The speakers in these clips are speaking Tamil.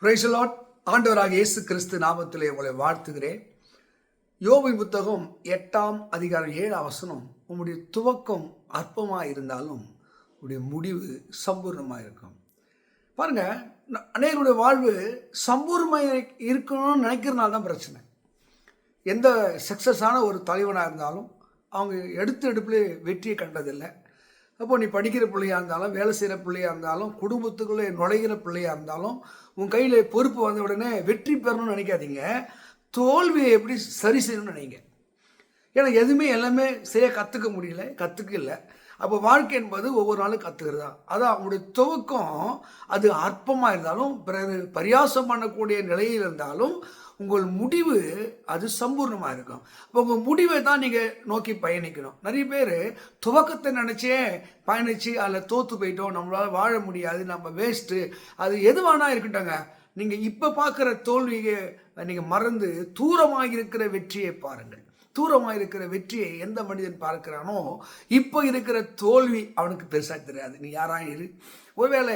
Praise the Lord. ஆண்டவராக இயேசு கிறிஸ்து நாமத்திலே உங்களை வாழ்த்துகிறேன். யோபின் புத்தகம் 8ஆம் அதிகாரம் 7ஆம் வசனம், உம்முடைய துவக்கம் அற்பமாக இருந்தாலும் உடைய முடிவு சம்பூர்ணமாக இருக்கும். பாருங்க, அநேகருடைய வாழ்வு சம்பூர்ணமாக இருக்கணும்னு நினைக்கிறதுனால தான் பிரச்சனை. எந்த சக்ஸஸான ஒரு தலைவனாக இருந்தாலும் அவங்க எடுப்பிலே வெற்றியை கண்டதில்லை. அப்போ நீ படிக்கிற பிள்ளையாக இருந்தாலும், வேலை செய்கிற பிள்ளையாக இருந்தாலும், குடும்பத்துக்குள்ளே நுழைகிற பிள்ளையாக இருந்தாலும், உன் கையில் பொறுப்பு வந்த உடனே வெற்றி பெறணும்னு நினைக்காதீங்க, தோல்வியை எப்படி சரி செய்யணும்னு நினைங்க. ஏன்னா எதுவுமே எல்லாமே சரியாக கற்றுக்க இல்லை. அப்போ வாழ்க்கை என்பது ஒவ்வொரு நாளும் கற்றுக்கிறது தான். அதான் அவங்களுடைய துவக்கம் அது அற்பமாக இருந்தாலும், பிறகு பரியாசம் பண்ணக்கூடிய நிலையில் இருந்தாலும், உங்கள் முடிவு அது சம்பூர்ணமாக இருக்கும். இப்போ உங்கள் முடிவை தான் நீங்கள் நோக்கி பயணிக்கணும். நிறைய பேர் துவக்கத்தை நினச்சே பயணித்து அதில் தோற்று போயிட்டோம், நம்மளால் வாழ முடியாது, நம்ம வேஸ்ட்டு, அது எதுவானா இருக்கட்டங்க. நீங்கள் இப்போ பார்க்குற தோல்வியை நீங்கள் மறந்து தூரமாக இருக்கிற வெற்றியை பாருங்கள். தூரமாக இருக்கிற வெற்றியை எந்த மனிதன் பார்க்கிறானோ, இப்போ இருக்கிற தோல்வி அவனுக்கு பெருசாக தெரியாது. நீ யாராக இரு. ஒருவேளை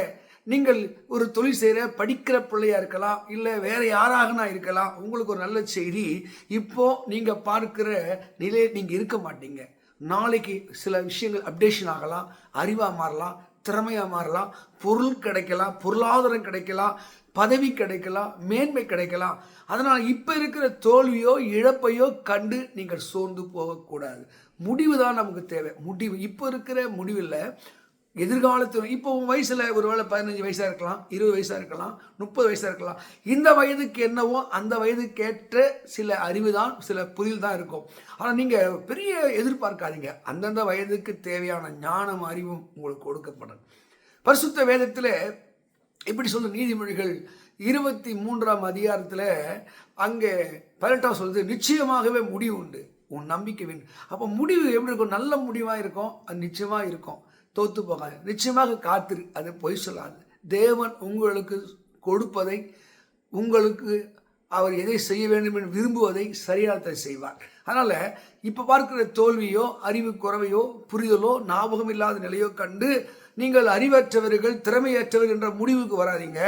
நீங்கள் ஒரு தொழில் செய்கிற படிக்கிற பிள்ளையாக இருக்கலாம், இல்லை வேறு யாராகனா இருக்கலாம். உங்களுக்கு ஒரு நல்ல செய்தி, இப்போது நீங்கள் பார்க்குற நிலையை நீங்கள் இருக்க மாட்டீங்க. நாளைக்கு சில விஷயங்கள் அப்டேஷன் ஆகலாம், அறிவாக மாறலாம், திறமையாக மாறலாம், பொருள் கிடைக்கலாம், பொருளாதாரம் கிடைக்கலாம், பதவி கிடைக்கலாம், மேன்மை கிடைக்கலாம். அதனால் இப்போ இருக்கிற தோல்வியோ இழப்பையோ கண்டு நீங்கள் சோர்ந்து போகக்கூடாது. முடிவு தான் நமக்கு தேவை. முடிவு இப்போ இருக்கிற முடிவில் எதிர்காலத்தில், இப்போ உன் வயசில் ஒரு வேளை 15 வயசாக இருக்கலாம், 20 வயசாக இருக்கலாம், 30 வயசாக இருக்கலாம். இந்த வயதுக்கு என்னவோ அந்த வயதுக்கேற்ற சில அறிவு தான், சில புரிதல் தான் இருக்கும். ஆனால் நீங்கள் பெரிய எதிர்பார்க்காதீங்க. அந்தந்த வயதுக்கு தேவையான ஞானம் அறிவும் உங்களுக்கு கொடுக்கப்படும். பரிசுத்த வேதத்தில் இப்படி சொல்ல, நீதிமொழிகள் 23ஆம் அதிகாரத்தில் அங்கே 18 சொல்லுது, நிச்சயமாகவே முடிவு உண்டு, உன் நம்பிக்கை வேணும். அப்போ முடிவு எப்படி இருக்கும்? நல்ல முடிவாக இருக்கும், அது நிச்சயமாக இருக்கும். தோற்று போகாது, நிச்சயமாக காத்திரு, அது பொய் சொல்லாது. தேவன் உங்களுக்கு கொடுப்பதை, உங்களுக்கு அவர் எதை செய்ய வேண்டும் என்று விரும்புவதை சரியானதை செய்வார். அதனால் இப்போ பார்க்குற தோல்வியோ அறிவு குறைவையோ புரிதலோ ஞாபகம் இல்லாத நிலையோ கண்டு நீங்கள் அறிவற்றவர்கள், திறமையற்றவர்கள் என்ற முடிவுக்கு வராதிங்க.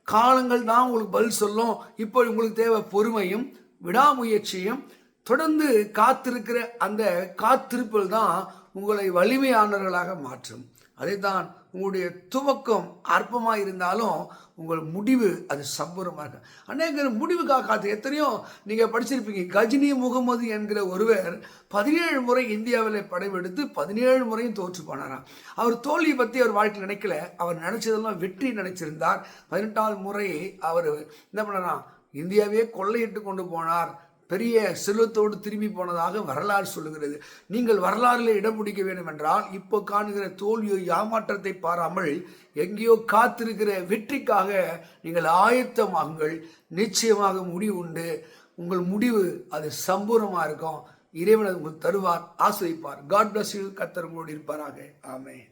காலங்கள் தான் உங்களுக்கு பதில் சொல்லும். இப்போ உங்களுக்கு தேவை பொறுமையும் விடாமுயற்சியும். தொடர்ந்து காத்திருக்கிற அந்த காத்திருப்பில் தான் உங்களை வலிமையானவர்களாக மாற்றும். அதை தான் உங்களுடைய துவக்கம் அற்பமாக இருந்தாலும் உங்கள் முடிவு அது சம்பூர்ணமாக இருக்கும். அநேக முடிவுக்காக காத்து, எத்தனையோ நீங்கள் படிச்சிருப்பீங்க. கஜினி முகமது என்கிற ஒருவர் 17 முறை இந்தியாவில் படைவெடுத்து 17 முறையும் தோற்று போனாராம். அவர் தோல்வியை பற்றி அவர் வாழ்க்கையில் நினைக்கல. அவர் நினைச்சதெல்லாம் வெற்றி நினைச்சிருந்தார். 18ஆவது முறை அவர் என்ன பண்ணாராம், இந்தியாவே கொள்ளையிட்டு கொண்டு போனார். பெரிய செல்வத்தோடு திரும்பி போனதாக வரலாறு சொல்லுகிறது. நீங்கள் வரலாறில் இடம் பிடிக்க வேண்டும் என்றால், இப்போ காணுகிற தோல்வியோ ஏமாற்றத்தை பாராமல் எங்கேயோ காத்திருக்கிற வெற்றிக்காக நீங்கள் ஆயத்தமாகுங்கள். நிச்சயமாக முடிவு உண்டு. உங்கள் முடிவு அது சம்பூர்ணமாக இருக்கும். இறைவன் உங்களுக்கு தருவார், ஆசிரிப்பார். God bless you. கர்த்தர் உங்களோடு இருப்பாராக. ஆமென்.